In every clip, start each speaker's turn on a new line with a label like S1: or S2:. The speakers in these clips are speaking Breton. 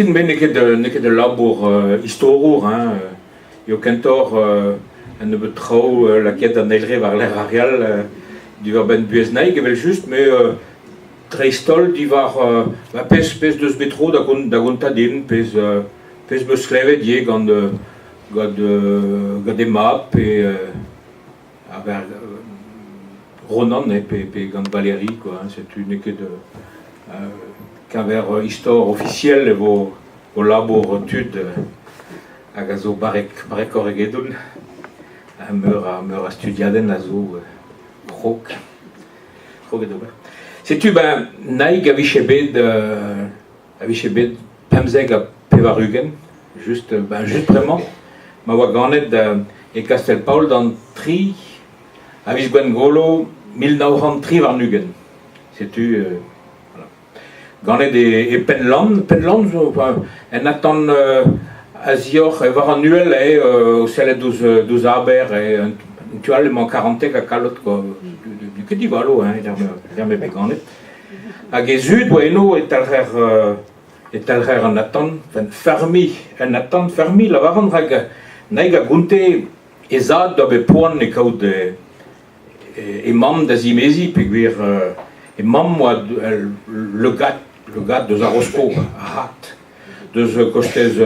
S1: Gontin ben neket de labour historiour, hein. Io kentor un nebeut trao la ket an eilre war l'er arial du var ben buesnaik evel just, mais treistol di var pez deus betro da gonta din, pez beus klevet die gant e map aver Ronan pe gant Valérie, quoi, hein, c'est une ket qu'aver histoire officielle vo labour tud hag a zo barek orregedon a meur a studiaden a zo krok edo. Setu ben naig a viche bet pemzeg a pevarugen, juste vraiment ma oa ganet e Kastel Paul dan tri a viz gwen golo 1903 war nugen. Setu ganet e Penland en atan azior war annuel o sellet douz aber actuellement 40 a kalot du ket divalo, hein, der me ganet. Hag e zud oa eno et alrer an atan, fermi la varan hag naig a gonte ezad da be poan e kaout e mam da zimezi pe gwir e mam oa le gat deus a rosko a hat deus kostez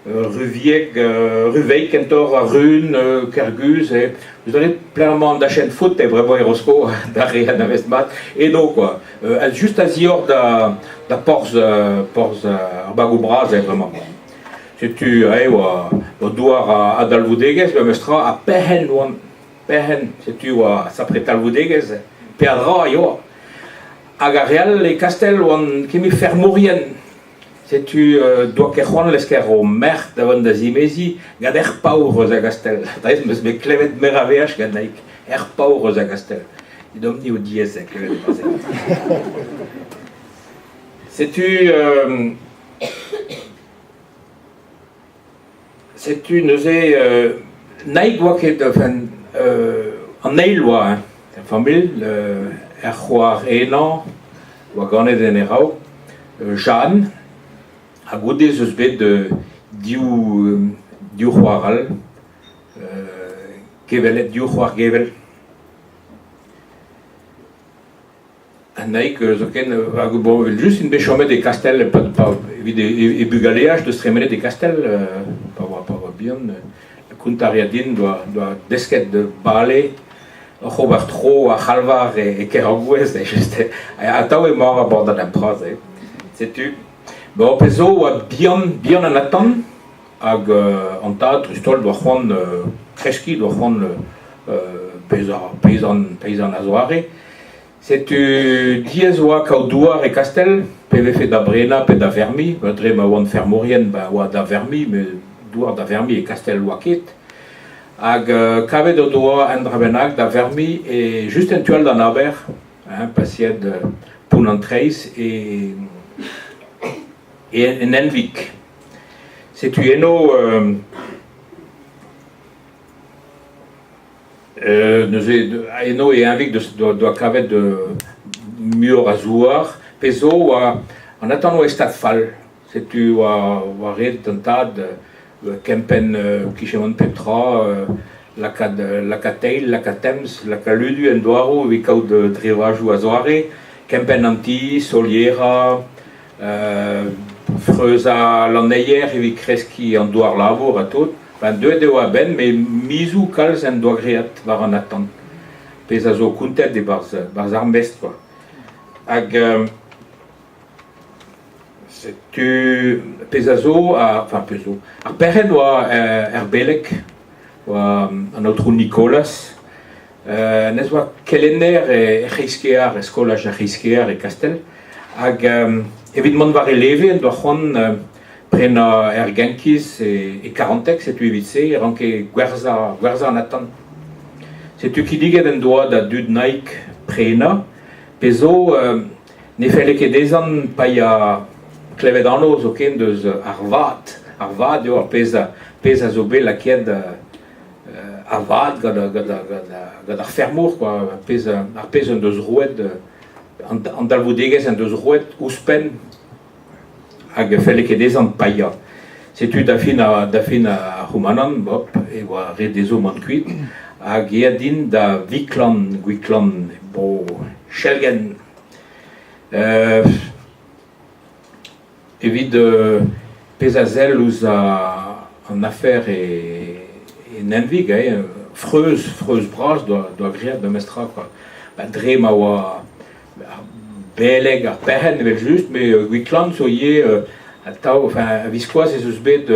S1: ruveik kentor a run kerguz e vous avez pleinement da chen foot e vraiment e rosko da re an avestmat et do quoi juste a zior da porz ar bag o braz e vraiment setu oa douar a dalvoudegez be mestra a pehen setu oa sapre talvoudegez pe a dra yo hag a real e kastel oan kemi fermourien. Setu doa ket c'hoant lesker o merd davant da zimezi gant paur eus a kastel. Daiz meus me klevet mer a veaj gant naik paur eus a kastel. Domni o diez a klevet bazet. Setu neuze naik oa ket an eil oa, famil, c'hoar enan oa ganet en erao, Jeanne, a goude eus bet diou c'hoaral, gevelet, diou c'hoar gevel. An naik zo ken, bon, just in bet chomet e kastel, evit e bugaleaj deus tremenet e kastel, pa oa bihan, kuntariadin doa desket de bale, Robert tro a c'halvar e ker a gouez, a tao e mor a bordat an praz, setu. Bon, pezo oa bihan an atan, hag an tad, trustol doa c'hoant kreski, doa c'hoant peizan a zoare. Setu diez oa kao douar e kastel, pe vefe da brena pe da vermi, dre ma oan fermourien oa da vermi, me douar da vermi e kastel oa ket. Hag kavet o doa en drabenag da vermi e just en tual d'an aber, pasiet poun an treiz e en envik. Setu eno eno e envik doa kavet mur a zouar, pezo oa an atan oa estat fall. Setu oa ret an tad kempen kichemont petra, lakateil, lakatems, lakaludu en doaro evit kaout drevajou a zoare, kempen anti, soliera, freuza l'anneier evit kreski an doar lavour a tot, deuet eo a ben, me mizou kalz en doa great war an atan. Pez a zo kountet e barz armest, quoi. Hag setu pezazo ar perren oa belek oa an outrou Nicolas nes oa kelenner e c'heiskear e skolaj a c'heiskear e kastel hag evit mont war e leve doa c'hoant prena genkiz e karantek setu evit se ranke gwerza an atan setu kidiget en doa da dud naik prena pezo ne felle ket dezan paia klevet anno zo ken deus ar vat eo ar pez a zo bet lakiet ar vat gant ar fermour, quoi, ar pez an deus rouet an dalvoudegez an deus rouet ouspen hag felle ket ezan paia. Setu da fin a Roumanan, bop, e oa red ezo man kuit, hag ea din da viklan, gwiklan, bo, chelgen. Evit pez a zel ouz an afer e nenvig, freuz bras doa great da mestra, dre ma oa beleg ar perren evel just, me gwiklan so ye a viskoaz ez eus bet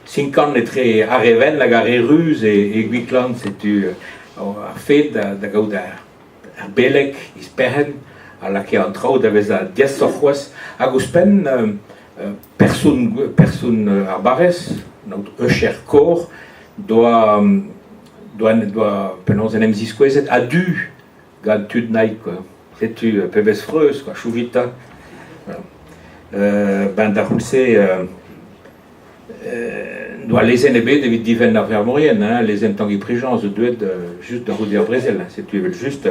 S1: 50 etre areven lag ar eruz e gwiklan setu ar fet da gaout ar beleg is perren a lake an traoù da vez a 10 sorc'hoaz hag ouz pen persoun ar barrez, naout eucher kor, doa penons en em ziskouezet a du gant tud naik, setu pebez freuz, chouvita. Ben da c'houlse doa lezen ebet evit diven ar vermorien, lezen tangi prijan zo deuet just da roudi ar brezel, setu evel just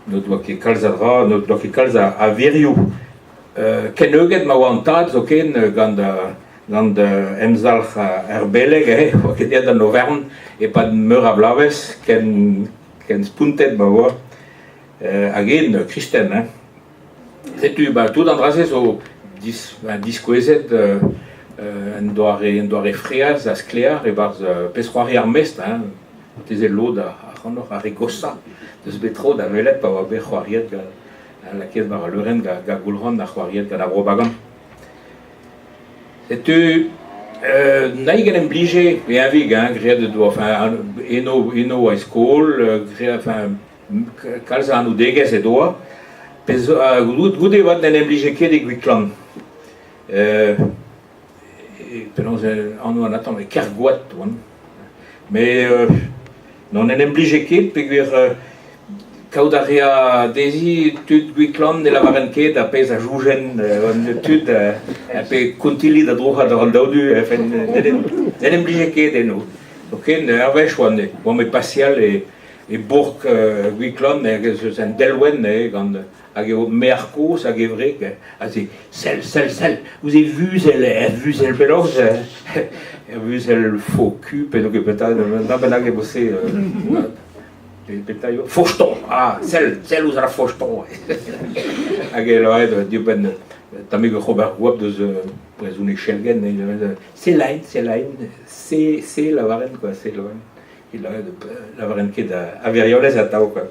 S1: no doa ket kalz a dra, no doa ket kalz a virioù. Ken euget ma oa an tad zo ken gant emzalc'h ar beleg, oa ket ed an overn e pad meur a blavez ken spuntet ma oa hag en kristen. Setu, tout an drazez zo diskouezet en doare freaz a sklear e barz pezroari ar mest, teze lod a c'hanor ar egosa, deus betro da velet pa oa bet c'hoariet laket bar a leuren ga goulran a c'hoariet gant a brobagan. Setu, naik en em blije e anvig, greet doa, eno a skol, kalz an o degez e doa, goude oad en em blije ket e gwiklan. Penons an oan atan, ker goat oan. Me non en em blije ket, peogwir kaout a rea dezi tud gwiklan ne lavaren ket a pez a jougen tud a pe kontilit a droc'hat ar an daoudu, en em blije ket eno. Ken ar vech oan me pasial e bourg gwiklan hag eus en delwen hag eo merkoz hag evrek a se sel, vous avez vu zel peloz vu zel faux cul pedok e peta da ben hag e bosse peta yo fochton, sel ouz a la fochton hag e loret dio ben tamig o c'hober gwab deus prezoun e chelgen se lain se lavaren se lavaren il a la varen ket a veriolez a tao quoi.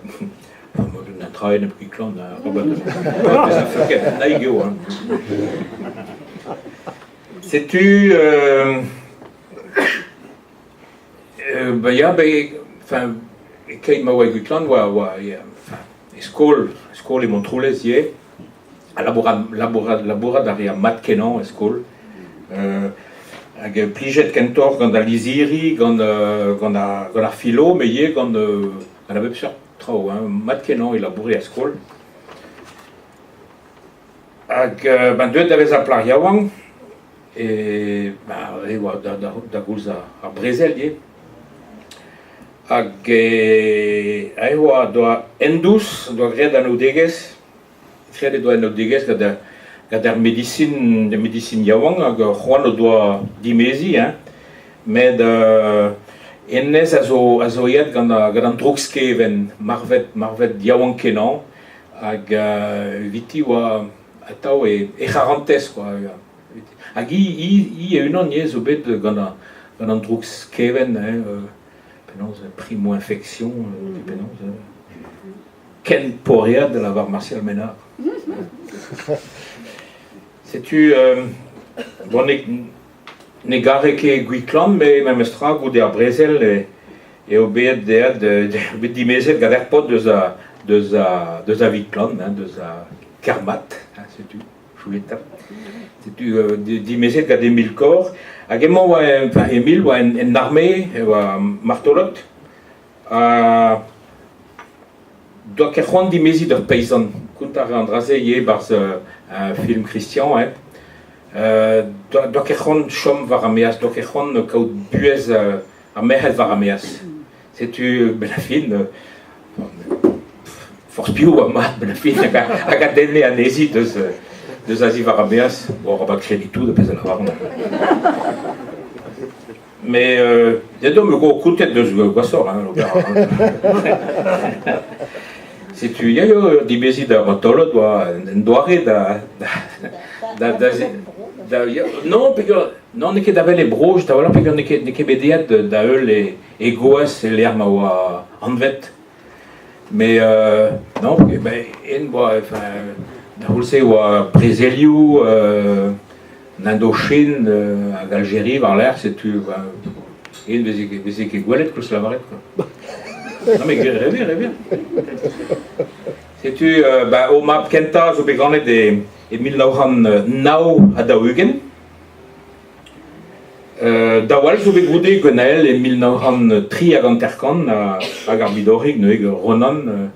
S1: Na traen ep gwiklan a robat a fuket naik eo. Setu ya keit ma oa gwiklan oa skol e montroulez ye a labourad a rea mat kenan skol hag plijet kentor gant a liziri, gant ar filo, me ye gant a bep sur trao, mat kenan e laboure a skol. Hag deuet da vez a plar yaouan, e oa da goulz ar brezel ye. Hag oa doa endous, doa great an odegez, great doa an odegez gant ar medicine yaouan, hag c'hoant o doa dimezi, med ennez a zo yet gant an drogskeven marvet yaouan kenan, hag viti oa atav e c'harantez, hag i e unan ye zo bet gant an drogskeven, penons primo-infection, penons ken poread de la var Martial Ménard. Setu, bon ne gare ket gwiklan, me mestra goude ar brezel e o bet dimezet gant er pot deus a viklan, deus a kermat, setu, chouleta. Setu, dimezet gant Emil Kor, hag emañ oa Emil oa en arme, oa martolot, doa ket c'hoant dimezit ur peizan, kont ar an draze ye barz un film Christian, doa ket c'hoant chom war ameaz, doa ket c'hoant kaout buez ar merc'hed war ameaz. Setu, ben a fin, force piou a mat, ben a fin, hag a denne an ezit de Aziz Varabias, bon, on va créer tout de Pézala Varna. Mais, il y a donc un coup de tête de ce gossor, hein, le gars. Si tu y a des bésis de Rotolo, doit non, parce que non, on est que d'avoir les broches, d'avoir parce qu'on est que bédiat d'avoir les goas et les armes en vête. Mais non, parce que ben, une boit, enfin, d'avoir c'est ou Brésilio, en Indochine, en Algérie, vers l'air, c'est tu, une bésis qui goualette que cela m'arrête quoi. Non mais rêve. C'est tu, au map Kenta, je vais gagner des Emil Nau à Dahugen. Dawal, je vais goûter Gonel, Emil Nauhan Tri à Ganterkan, à Garbidorig, Noeg Ronan,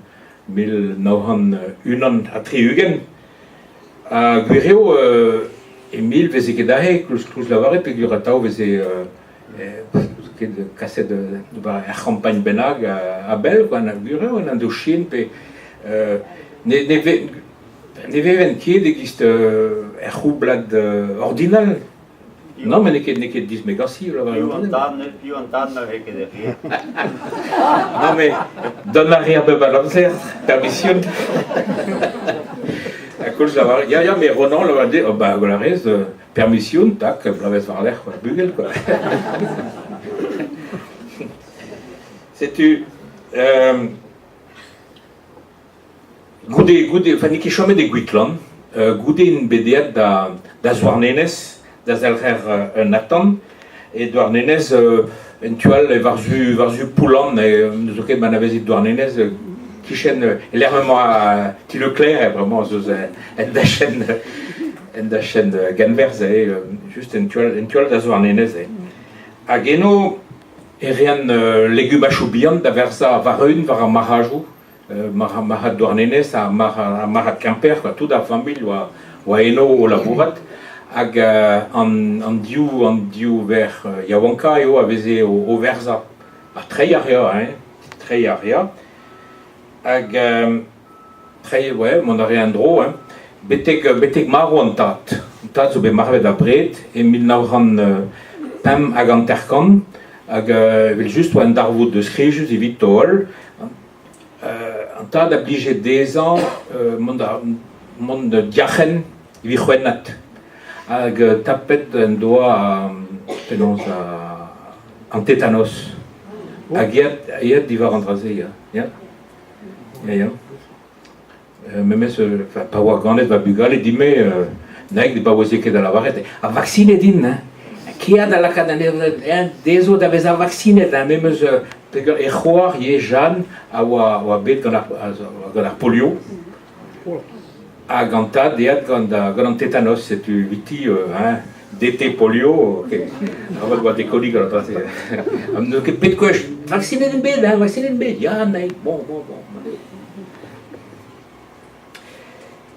S1: Emil Nauhan Unan à Trihugen. À Guireo, Emil Vezekedahe, Klus Lavare, puis Guratao Veze cassette de Champagne Benag à Bel, à Guireo, en Indochine, puis Neven qui existe blad ordinal. Non, mais n'est que 10 mégassi. Non, mais donne l'arrière de balancer, permission. À cause de la. Il y a mais Ronan, le va dire, bah, la reste, permission, tac, blaves vers l'air, quoi, bugel, quoi. C'est-tu. Goudé, enfin, qui chôme des Guitlan, goudé une BD d'Azouarnenes, d'Azelher Nathan, et d'Ouarnenes, eventuel, varzu Poulan, et nous autres, Manavezit d'Ouarnenes, qui chaîne, l'airement à Tileclerc, vraiment, en d'achaîne Ganvers, juste eventuel d'Azouarnenes. À Geno, et rien, légumes à choubian, d'Aversa, Varun, Varamarajou, Mahat Douarnenes, à Mahat Quimper, toute la famille, ou à Eno, ou Labourat, ag en dieu vers Yawanka et au Verza, à Treyaria, hein, Treyaria, ag ouais, mon ariandro, hein, betek maro en tat, zo be marve da bret, et milnauran pem ag anterkan, ag vel just ou un darvoud de skrijus et vite tool, en tat d'obligé des ans, mon diachen, vi chouenat. Ag tapet un doigt en tétanos. Ag yad divar andraze, ya. Même pas voir ganet va bugal et dime naik de bawose que de la varette. A vacciner din, hein. Qui a dans la cadane des autres avait a vacciné dans même et croire y Jeanne a wa bet gana polio. À Gantad, et à Gant tétanos, c'est du viti, hein, d'été polio, ok. On va voir des collègues à l'autre. On me dit, peut-être que vacciner une bête, hein, vacciner une bête. Ya, naï, bon.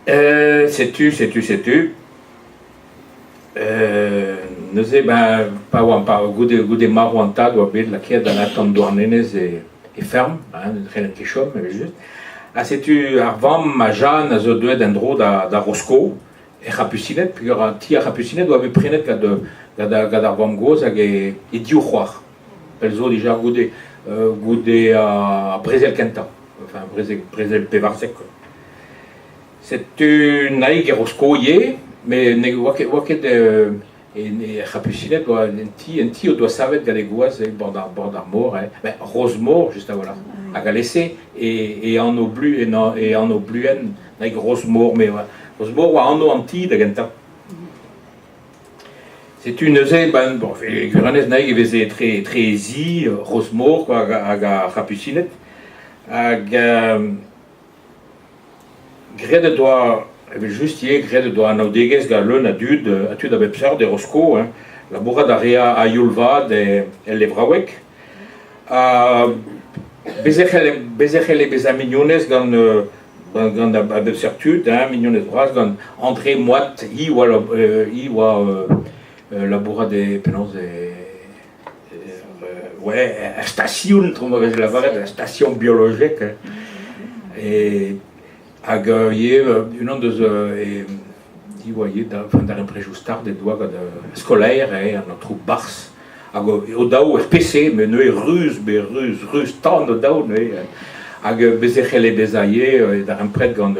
S1: Sais-tu. Nous sais, ben, pas goûter marouantad, ou à bête, la qui est dans la tente douarnenes et ferme, hein, rien qui chôme, mais juste. Ah, c'est-tu avant ma Jeanne a deux d'endro da Roscoe et Rapucinet puis un tia Rapucinet doit avoir pris net d'arvam gos et diou croire. Elles ont déjà goûté à Brésil Kenta, enfin Brésil Pévarsec. C'est une naïgue Roscoe yé, mais waket et Rapucinet doit un tia doit savoir que les goas et bordar mort, ben rose mort juste avant là. À Galessé et en oblu et en obluen avec Rosemore mais Rosemore ou en anti de Genta. C'est une ben bon Guranes naïg faisait très easy Rosemore quoi à Rapucinet à gré de doigt juste hier gré de doigt Naudeges galon à dude avec psar de Roscoe hein la bourra d'Aria à Yulvad et Levrawek Bezechel et Bezamignones dans la certitude, hein, Mignones Bras, dans André Moite, la bourra des penons ouais, station, trop mauvaise la varette, station biologique, et une autre di voyez dar impreju start de doa de scolaire an tro bars o daou PC mais ne rus tant o daou hag bezechel bezaie dar impret gant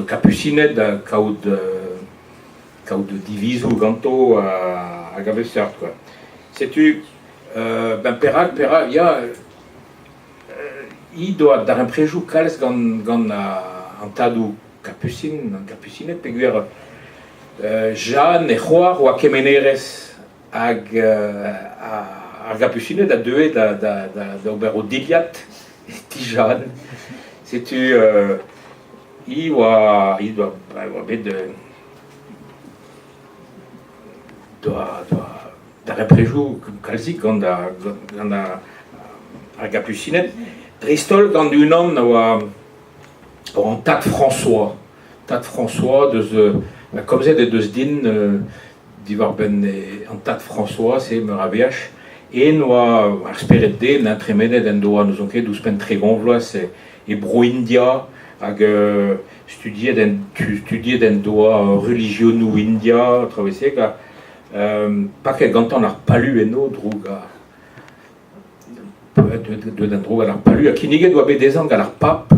S1: capucinet kaout de divisou ganto hag a vesart quoi. Setu ben perak ya i doa dar impreju kalz gant an tadou capucinet peguer Jeanne e c'hoar oa kemenerez hag ar capucinet da deue da ober o diliat ti Jeanne. Setu i doa bet dar impreju kalzik gant ar capucinet. Dristol gant un an oa an Tad François. Tad François, comme c'est de deus din, diwar ben an Tad François, c'est meur a veach, et noa ar speret de, n'intremenet en doa nous onket douz pen tre gonvloaz e bro India, hag studiet en doa religionou India, travesek, pa ket gantan ar palu eno droug a... Deuet an droug ar palu, a kiniget doa bet dezan gal ar pap,